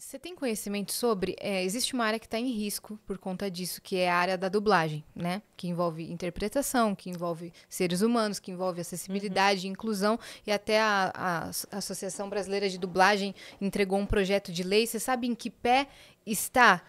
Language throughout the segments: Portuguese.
Você tem conhecimento sobre? Existe uma área que está em risco por conta disso, que é a área da dublagem, né? Que envolve interpretação, que envolve seres humanos, que envolve acessibilidade, inclusão, e até a Associação Brasileira de Dublagem entregou um projeto de lei. Você sabe em que pé está?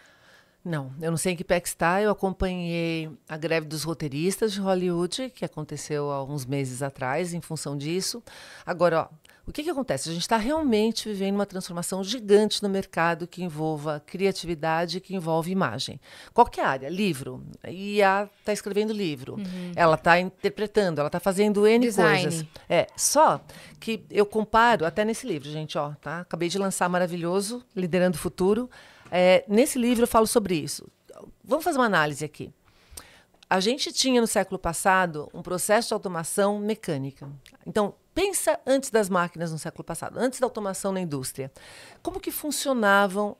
Não, eu não sei em que pé que está. Eu acompanhei a greve dos roteiristas de Hollywood, que aconteceu há uns meses atrás, em função disso. Agora, ó, o que acontece? A gente está realmente vivendo uma transformação gigante no mercado que envolva criatividade, que envolve imagem. Qualquer área, livro. A IA está escrevendo livro, ela está interpretando, ela está fazendo N coisas. Design. Só que eu comparo, até nesse livro, gente, ó, tá? Acabei de lançar maravilhoso, Liderando o Futuro. Nesse livro eu falo sobre isso. Vamos fazer uma análise aqui. A gente tinha no século passado um processo de automação mecânica. Então, pensa antes das máquinas no século passado, antes da automação na indústria. Como que funcionavam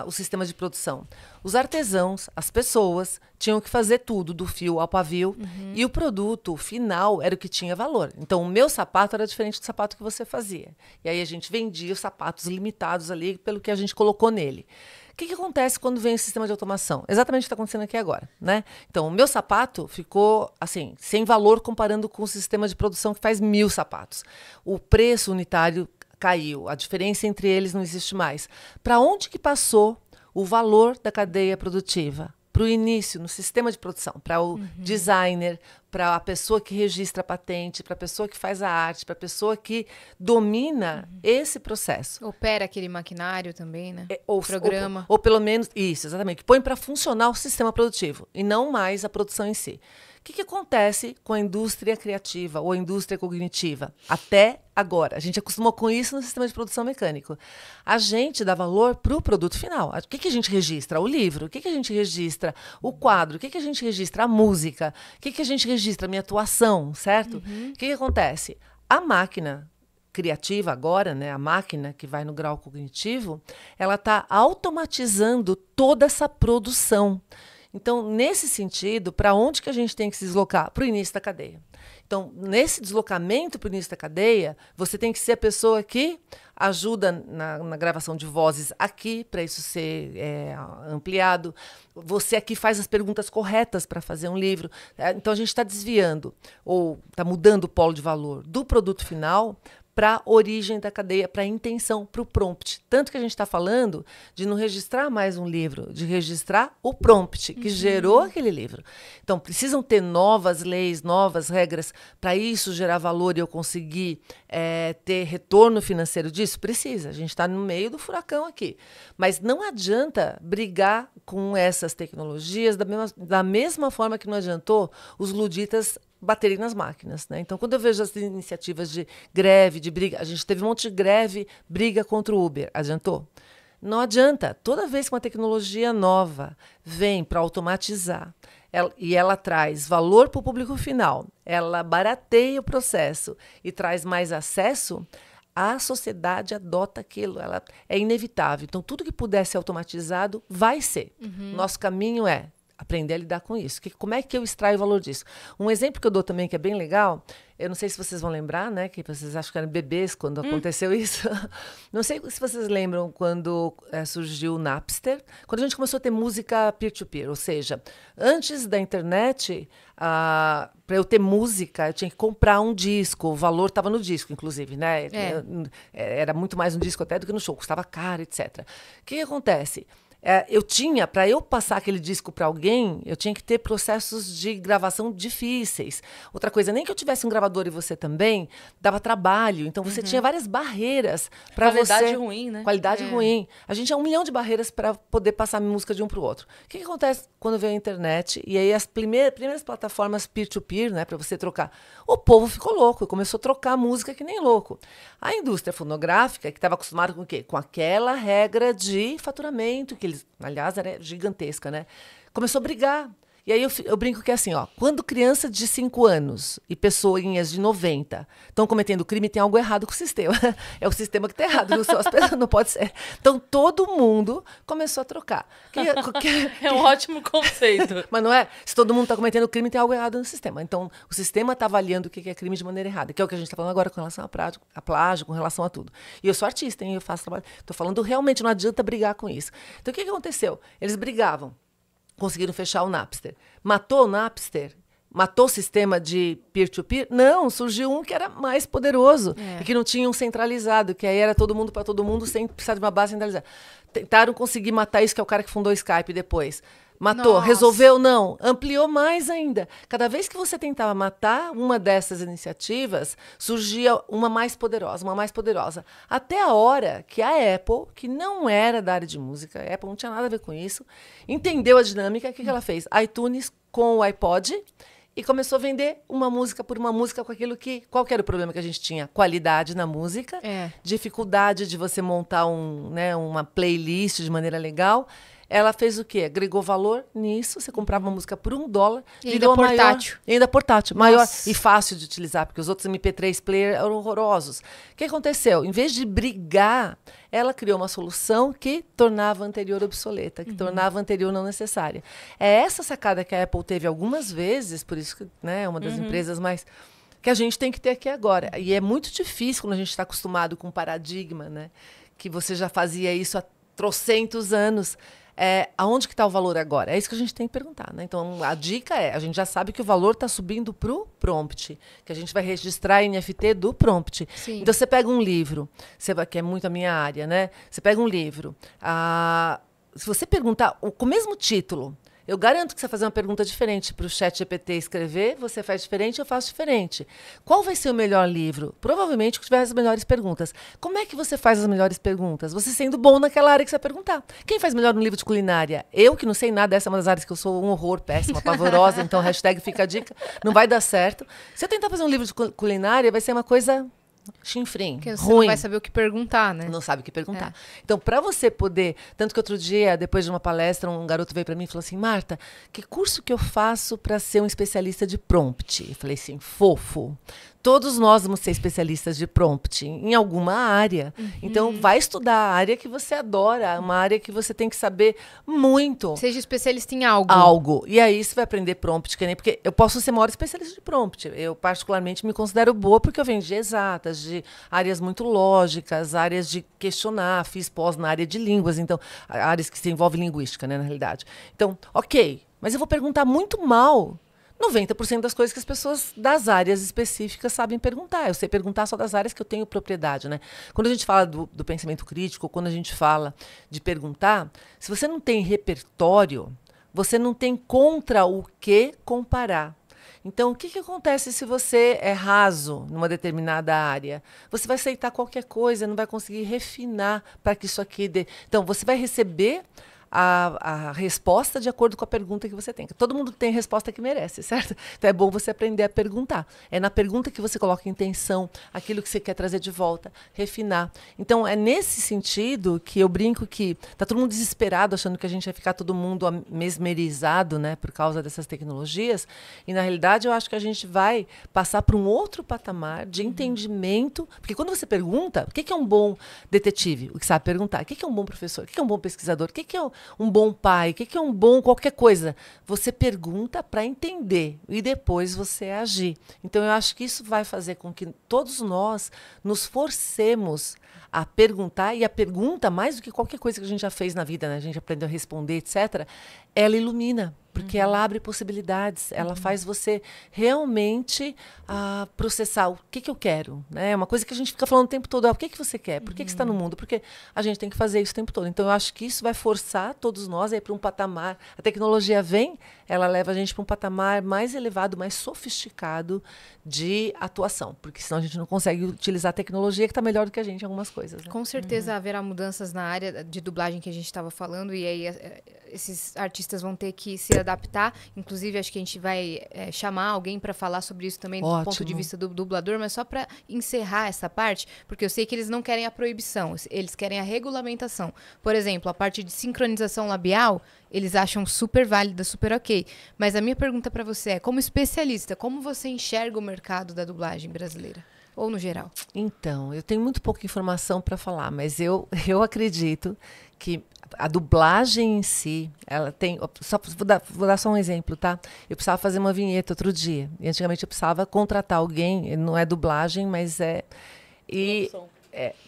os sistemas de produção? Os artesãos, as pessoas, tinham que fazer tudo, do fio ao pavio, e o produto final era o que tinha valor. Então, o meu sapato era diferente do sapato que você fazia. E aí a gente vendia os sapatos limitados ali pelo que a gente colocou nele. O que acontece quando vem o sistema de automação? Exatamente o que está acontecendo aqui agora, né? Então, o meu sapato ficou, assim, sem valor comparando com o sistema de produção que faz 1000 sapatos. O preço unitário caiu, a diferença entre eles não existe mais. Para onde que passou o valor da cadeia produtiva? Para o início, no sistema de produção, para o designer, para a pessoa que registra a patente, para a pessoa que faz a arte, para a pessoa que domina esse processo. Opera aquele maquinário também, né? Ou Programa. ou pelo menos, isso, exatamente, que põe para funcionar o sistema produtivo e não mais a produção em si. O que acontece com a indústria criativa ou a indústria cognitiva? Até agora. A gente acostumou com isso no sistema de produção mecânico. A gente dá valor para o produto final. O que a gente registra? O livro. O que a gente registra? O quadro. O que a gente registra? A música. O que a gente registra? A minha atuação, certo? O que acontece? A máquina criativa agora, né, a máquina que vai no grau cognitivo, ela está automatizando toda essa produção. Então, nesse sentido, para onde que a gente tem que se deslocar? Para o início da cadeia. Então, nesse deslocamento para o início da cadeia, você tem que ser a pessoa que ajuda na gravação de vozes aqui, para isso ser ampliado. Você aqui faz as perguntas corretas para fazer um livro. Então, a gente está desviando, ou está mudando o polo de valor do produto final para a origem da cadeia, para a intenção, para o prompt. Tanto que a gente está falando de não registrar mais um livro, de registrar o prompt que gerou aquele livro. Então, precisam ter novas leis, novas regras para isso gerar valor e eu conseguir ter retorno financeiro disso? Precisa. A gente está no meio do furacão aqui. Mas não adianta brigar com essas tecnologias da mesma forma que não adiantou os luditas baterem nas máquinas, né? Então, quando eu vejo as iniciativas de greve, de briga, a gente teve um monte de greve, briga contra o Uber. Adiantou? Não adianta. Toda vez que uma tecnologia nova vem para automatizar e ela traz valor para o público final, ela barateia o processo e traz mais acesso, a sociedade adota aquilo. Ela é inevitável. Então, tudo que puder ser automatizado vai ser. Nosso caminho é aprender a lidar com isso. Como é que eu extraio o valor disso? Um exemplo que eu dou também, que é bem legal, eu não sei se vocês vão lembrar, né, que vocês acham que eram bebês quando aconteceu isso. Não sei se vocês lembram quando surgiu o Napster, quando a gente começou a ter música peer-to-peer, ou seja, antes da internet, para eu ter música, eu tinha que comprar um disco, o valor estava no disco, inclusive, né? Era muito mais no disco até do que no show, custava caro, etc. O que acontece? Para eu passar aquele disco para alguém, eu tinha que ter processos de gravação difíceis. Outra coisa, nem que eu tivesse um gravador e você também, dava trabalho. Então, você tinha várias barreiras para você... Qualidade ruim, né? Qualidade ruim. A gente tinha 1 milhão de barreiras para poder passar música de um para o outro. O que acontece quando veio a internet? E aí, as primeiras plataformas peer-to-peer, né, para você trocar. O povo ficou louco, começou a trocar música que nem louco. A indústria fonográfica, que estava acostumada com o quê? Com aquela regra de faturamento, que aliás, era gigantesca, né? Começou a brigar. E aí eu brinco que é assim, ó, quando criança de 5 anos e pessoinhas de 90 estão cometendo crime, tem algo errado com o sistema. É o sistema que está errado, não são as pessoas, não pode ser. Então todo mundo começou a trocar. É um ótimo conceito. Mas não é? Se todo mundo está cometendo crime, tem algo errado no sistema. Então o sistema está avaliando o que é crime de maneira errada, que é o que a gente está falando agora com relação a plágio, com relação a tudo. E eu sou artista, hein? Eu faço trabalho. Estou falando realmente, não adianta brigar com isso. Então o que aconteceu? Eles brigavam. Conseguiram fechar o Napster. Matou o Napster? Matou o sistema de peer-to-peer? Não, surgiu um que era mais poderoso e que não tinha um centralizado, que aí era todo mundo para todo mundo sem precisar de uma base centralizada. Tentaram conseguir matar isso, que é o cara que fundou o Skype depois. Matou, Nossa. resolveu? Não. Ampliou mais ainda. Cada vez que você tentava matar uma dessas iniciativas, surgia uma mais poderosa, uma mais poderosa. Até a hora que a Apple, que não era da área de música, a Apple não tinha nada a ver com isso, entendeu a dinâmica. O que ela fez? iTunes com o iPod e começou a vender uma música por uma música com aquilo que... Qual que era o problema que a gente tinha? Qualidade na música, dificuldade de você montar uma playlist de maneira legal. Ela fez o quê? Agregou valor nisso. Você comprava uma música por $1. E ainda portátil. Ainda portátil. Maior e fácil de utilizar, porque os outros MP3 player eram horrorosos. O que aconteceu? Em vez de brigar, ela criou uma solução que tornava a anterior obsoleta, que tornava a anterior não necessária. É essa sacada que a Apple teve algumas vezes, por isso que é uma das empresas mais... que a gente tem que ter aqui agora. E é muito difícil quando a gente está acostumado com um paradigma, né? Que você já fazia isso há trocentos anos. Aonde que está o valor agora? É isso que a gente tem que perguntar, né? Então, a dica a gente já sabe que o valor está subindo para o prompt, que a gente vai registrar NFT do prompt. Sim. Então, você pega um livro, que é muito a minha área, né? Você pega um livro, se você perguntar com o mesmo título, eu garanto que você vai fazer uma pergunta diferente para o ChatGPT escrever, você faz diferente, eu faço diferente. Qual vai ser o melhor livro? Provavelmente o que tiver as melhores perguntas. Como é que você faz as melhores perguntas? Você sendo bom naquela área que você vai perguntar. Quem faz melhor no livro de culinária? Eu, que não sei nada, essa é uma das áreas que eu sou um horror, péssima, pavorosa, então hashtag fica a dica, não vai dar certo. Se eu tentar fazer um livro de culinária, vai ser uma coisa... chinfrim, Porque você ruim. não vai saber o que perguntar, né? Não sabe o que perguntar. Então, para você poder... Tanto que outro dia, depois de uma palestra, um garoto veio para mim e falou assim, Marta, que curso que eu faço para ser um especialista de prompt? Eu falei assim, fofo. Todos nós vamos ser especialistas de prompt em alguma área. Então, vai estudar a área que você adora, uma área que você tem que saber muito. Seja especialista em algo. Algo. E aí você vai aprender prompt, que nem... Porque eu posso ser maior especialista de prompt. Eu, particularmente, me considero boa porque eu venho de exatas, de áreas muito lógicas, áreas de questionar, fiz pós na área de línguas, então, áreas que se envolvem linguística, né, na realidade. Então, ok, mas eu vou perguntar muito mal 90% das coisas que as pessoas das áreas específicas sabem perguntar. Eu sei perguntar só das áreas que eu tenho propriedade, né? Quando a gente fala do pensamento crítico, quando a gente fala de perguntar, se você não tem repertório, você não tem contra o que comparar. Então, o que acontece se você é raso numa determinada área? Você vai aceitar qualquer coisa, não vai conseguir refinar para que isso aqui dê... Então, você vai receber a resposta de acordo com a pergunta que você tem. Todo mundo tem a resposta que merece, certo? Então é bom você aprender a perguntar. É na pergunta que você coloca intenção, aquilo que você quer trazer de volta, refinar. Então é nesse sentido que eu brinco que tá todo mundo desesperado, achando que a gente vai ficar todo mundo mesmerizado, né, por causa dessas tecnologias. E na realidade eu acho que a gente vai passar para um outro patamar de entendimento. Porque quando você pergunta, o que é um bom detetive? O que sabe perguntar. O que é um bom professor? O que é um bom pesquisador? O que é um bom pai? O que é um bom qualquer coisa? Você pergunta para entender e depois você agir. Então, eu acho que isso vai fazer com que todos nós nos forcemos a perguntar, e a pergunta, mais do que qualquer coisa que a gente já fez na vida, né? A gente aprendeu a responder, etc., ela ilumina, porque ela abre possibilidades, ela faz você realmente processar o que eu quero, né? É uma coisa que a gente fica falando o tempo todo, o que você quer? Por que você está no mundo? Porque a gente tem que fazer isso o tempo todo. Então, eu acho que isso vai forçar todos nós a ir para um patamar. A tecnologia vem, ela leva a gente para um patamar mais elevado, mais sofisticado de atuação, porque senão a gente não consegue utilizar a tecnologia que está melhor do que a gente em algumas coisas. Né? Com certeza haverá mudanças na área de dublagem que a gente estava falando, e aí esses artistas vão ter que se adaptar. Inclusive, acho que a gente vai chamar alguém para falar sobre isso também, do ponto de vista do dublador, mas só para encerrar essa parte, porque eu sei que eles não querem a proibição, eles querem a regulamentação. Por exemplo, a parte de sincronização labial, eles acham super válida, super ok. ok. Mas a minha pergunta para você é, como especialista, como você enxerga o mercado da dublagem brasileira? Ou no geral? Então, eu tenho muito pouca informação para falar, mas eu acredito que a dublagem em si, ela tem... Vou dar só um exemplo, tá? Eu precisava fazer uma vinheta outro dia. E antigamente eu precisava contratar alguém, não é dublagem, mas é...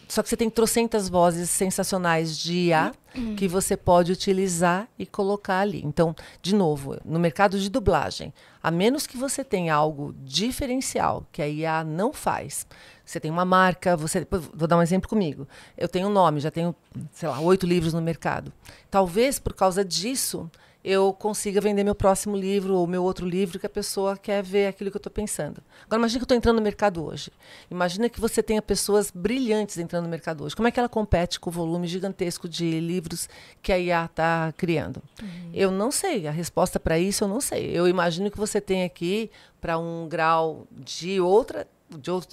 Só que você tem trocentas vozes sensacionais de IA que você pode utilizar e colocar ali. Então, de novo, no mercado de dublagem, a menos que você tenha algo diferencial que a IA não faz, você tem uma marca, vou dar um exemplo comigo. Eu tenho um nome, já tenho, sei lá, 8 livros no mercado. Talvez, por causa disso, eu consiga vender meu próximo livro ou meu outro livro que a pessoa quer ver aquilo que eu estou pensando. Agora, imagina que eu estou entrando no mercado hoje. Imagina que você tenha pessoas brilhantes entrando no mercado hoje. Como é que ela compete com o volume gigantesco de livros que a IA está criando? Eu não sei. A resposta para isso eu não sei. Eu imagino que você tenha que ir para um grau de outra,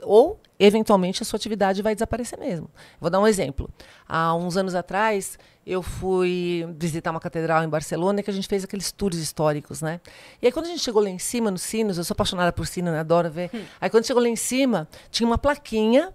ou, eventualmente, a sua atividade vai desaparecer mesmo. Vou dar um exemplo. Há uns anos atrás, eu fui visitar uma catedral em Barcelona que a gente fez aqueles tours históricos, né? E aí, quando a gente chegou lá em cima, nos sinos, eu sou apaixonada por sino, né? Adoro ver. Aí, quando chegou lá em cima, tinha uma plaquinha,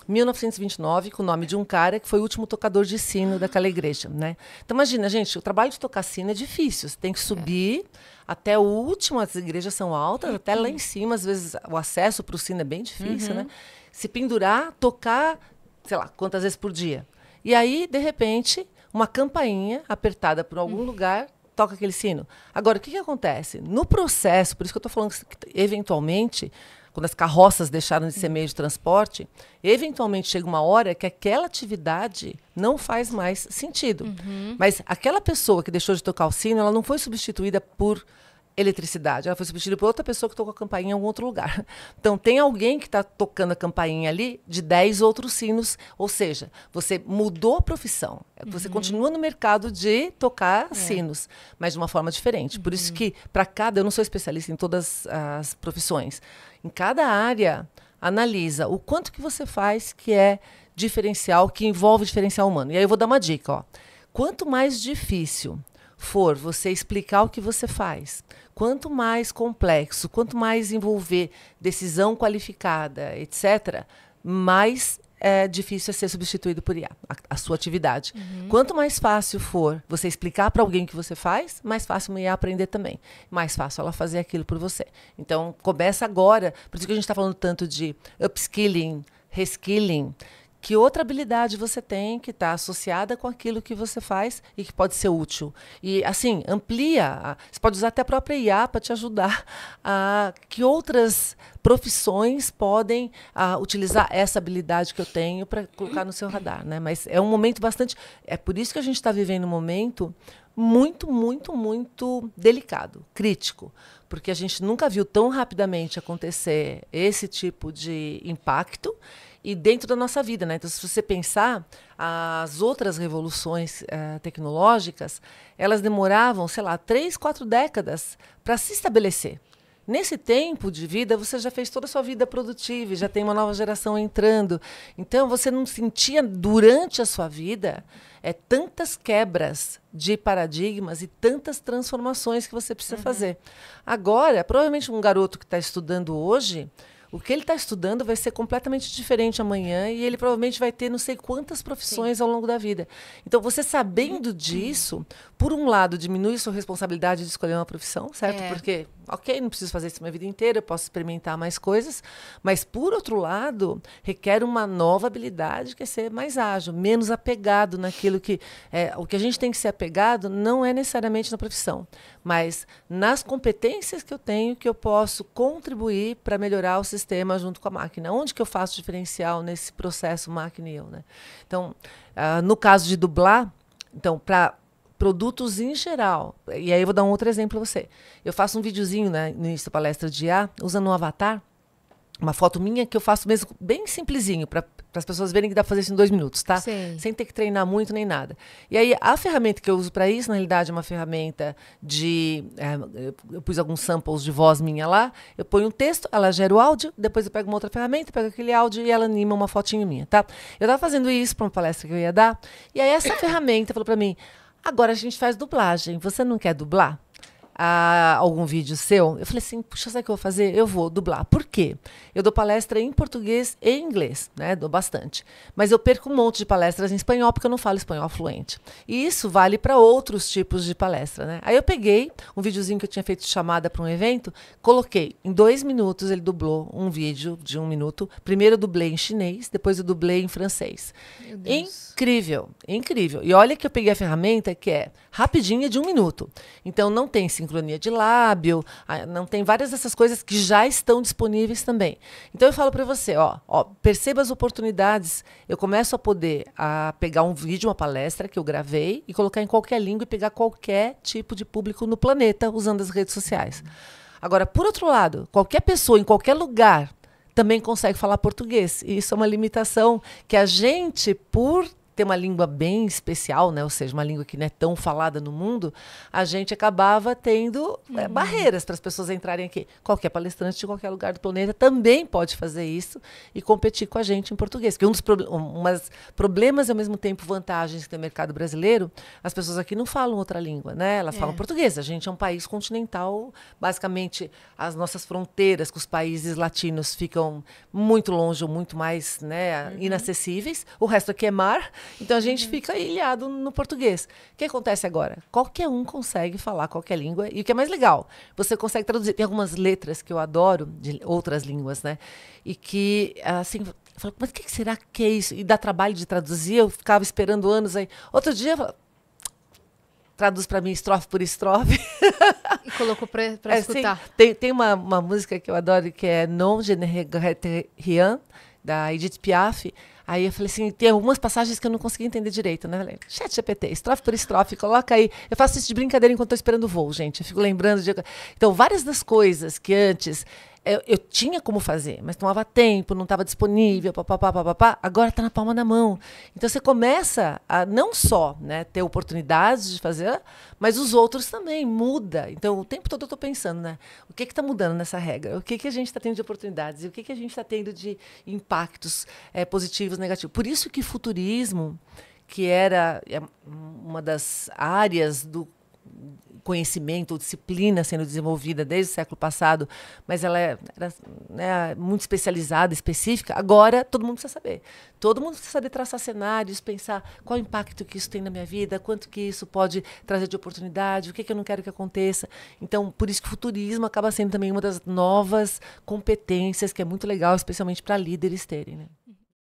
1929, com o nome de um cara que foi o último tocador de sino daquela igreja, né? Então, imagina, gente, o trabalho de tocar sino é difícil. Você tem que subir até o último, as igrejas são altas, até lá em cima, às vezes o acesso para o sino é bem difícil, né? Se pendurar, tocar, sei lá, quantas vezes por dia. E aí, de repente, uma campainha apertada por algum lugar toca aquele sino. Agora, o que acontece? No processo, por isso que eu estou falando que, eventualmente, quando as carroças deixaram de ser meio de transporte, eventualmente chega uma hora que aquela atividade não faz mais sentido. Mas aquela pessoa que deixou de tocar o sino, ela não foi substituída por eletricidade, ela foi substituída por outra pessoa que tocou a campainha em algum outro lugar. Então, tem alguém que está tocando a campainha ali de 10 outros sinos, ou seja, você mudou a profissão. Você continua no mercado de tocar sinos, mas de uma forma diferente. Por isso que, para cada... Eu não sou especialista em todas as profissões. Em cada área, analisa o quanto que você faz que é diferencial, que envolve diferencial humano. E aí eu vou dar uma dica, ó. Quanto mais difícil for você explicar o que você faz, quanto mais complexo, quanto mais envolver decisão qualificada, etc., mais difícil é ser substituído por IA, a sua atividade. Quanto mais fácil for você explicar para alguém o que você faz, mais fácil uma IA aprender também. Mais fácil ela fazer aquilo por você. Então, começa agora, por isso que a gente está falando tanto de upskilling, reskilling. Que outra habilidade você tem que está associada com aquilo que você faz e que pode ser útil. E, assim, amplia. Você pode usar até a própria IA para te ajudar a que outras profissões podem utilizar essa habilidade que eu tenho para colocar no seu radar, né? Mas é um momento bastante... É por isso que a gente está vivendo um momento muito, muito, muito delicado, crítico. Porque a gente nunca viu tão rapidamente acontecer esse tipo de impacto e dentro da nossa vida, né? Então, se você pensar, as outras revoluções tecnológicas, elas demoravam, sei lá, 3, 4 décadas para se estabelecer. Nesse tempo de vida, você já fez toda a sua vida produtiva, e já tem uma nova geração entrando. Então, você não sentia, durante a sua vida, tantas quebras de paradigmas e tantas transformações que você precisa fazer. Agora, provavelmente um garoto que está estudando hoje, o que ele está estudando vai ser completamente diferente amanhã e ele provavelmente vai ter não sei quantas profissões ao longo da vida. Então, você sabendo disso, por um lado, diminui sua responsabilidade de escolher uma profissão, certo? Porque, ok, não preciso fazer isso minha vida inteira, eu posso experimentar mais coisas, mas, por outro lado, requer uma nova habilidade que é ser mais ágil, menos apegado naquilo que... o que a gente tem que ser apegado não é necessariamente na profissão, mas nas competências que eu tenho que eu posso contribuir para melhorar o sistema junto com a máquina. Onde que eu faço diferencial nesse processo máquina e eu, né? Então, no caso de dublar, então, para produtos em geral, e aí eu vou dar um outro exemplo para você. Eu faço um videozinho, né, no início da palestra de IA, usando um avatar, uma foto minha que eu faço mesmo bem simplesinho, para as pessoas verem que dá para fazer isso em 2 minutos, tá? Sim. Sem ter que treinar muito nem nada. E aí, a ferramenta que eu uso para isso, na realidade, é uma ferramenta de... eu pus alguns samples de voz minha lá, eu ponho um texto, ela gera o áudio, depois eu pego uma outra ferramenta, pego aquele áudio e ela anima uma fotinho minha, tá? Eu estava fazendo isso para uma palestra que eu ia dar, e aí essa ferramenta falou para mim, agora a gente faz dublagem, você não quer dublar? algum vídeo seu, eu falei assim, puxa, sabe o que eu vou fazer? Eu vou dublar. Por quê? Eu dou palestra em português e inglês, né? Dou bastante. Mas eu perco um monte de palestras em espanhol, porque eu não falo espanhol fluente. E isso vale para outros tipos de palestra, né? Aí eu peguei um videozinho que eu tinha feito de chamada para um evento, coloquei em 2 minutos, ele dublou um vídeo de 1 minuto. Primeiro eu dublei em chinês, depois eu dublei em francês. Meu Deus. Incrível, incrível. E olha que eu peguei a ferramenta que é rapidinha, de 1 minuto. Então não tem sincronia de lábio, não tem várias dessas coisas que já estão disponíveis também. Então eu falo para você, ó, perceba as oportunidades. Eu começo a poder pegar um vídeo, uma palestra que eu gravei e colocar em qualquer língua e pegar qualquer tipo de público no planeta usando as redes sociais. Agora, por outro lado, qualquer pessoa em qualquer lugar também consegue falar português. E isso é uma limitação que a gente, por ter uma língua bem especial, né? Ou seja, uma língua que não é tão falada no mundo, a gente acabava tendo barreiras para as pessoas entrarem aqui. Qualquer palestrante de qualquer lugar do planeta também pode fazer isso e competir com a gente em português. Porque umas problemas e, ao mesmo tempo, vantagens que tem o mercado brasileiro, as pessoas aqui não falam outra língua, né? Elas falam português. A gente é um país continental. Basicamente, as nossas fronteiras com os países latinos ficam muito longe ou muito mais, né, inacessíveis. O resto aqui é mar. Então a gente fica ilhado no português. O que acontece agora? Qualquer um consegue falar qualquer língua. E o que é mais legal, você consegue traduzir. Tem algumas letras que eu adoro, de outras línguas, né? E que, assim, eu falo, mas o que será que é isso? E dá trabalho de traduzir, eu ficava esperando anos aí. Outro dia, eu falo, traduz para mim estrofe por estrofe. E colocou para escutar. Sim, tem uma música que eu adoro, que é Non, je ne regrette rien, da Edith Piaf. Aí eu falei assim, tem algumas passagens que eu não consegui entender direito, né? Falei, ChatGPT, estrofe por estrofe, coloca aí. Eu faço isso de brincadeira enquanto estou esperando o voo, gente. Eu fico lembrando de... Então, várias das coisas que antes eu tinha como fazer, mas tomava tempo, não estava disponível, papapá, agora está na palma da mão. Então, você começa a não só, né, ter oportunidades de fazer, mas os outros também, muda. Então, o tempo todo eu estou pensando, né? O que está mudando nessa regra? O que a gente está tendo de oportunidades? E o que a gente está tendo de impactos positivos, negativos? Por isso que futurismo, que era uma das áreas do conhecimento ou disciplina sendo desenvolvida desde o século passado, mas ela era, né, muito especializada, específica, agora todo mundo precisa saber. Todo mundo precisa saber traçar cenários, pensar qual o impacto que isso tem na minha vida, quanto que isso pode trazer de oportunidade, o que eu não quero que aconteça. Então, por isso que o futurismo acaba sendo também uma das novas competências que é muito legal, especialmente para líderes terem, né?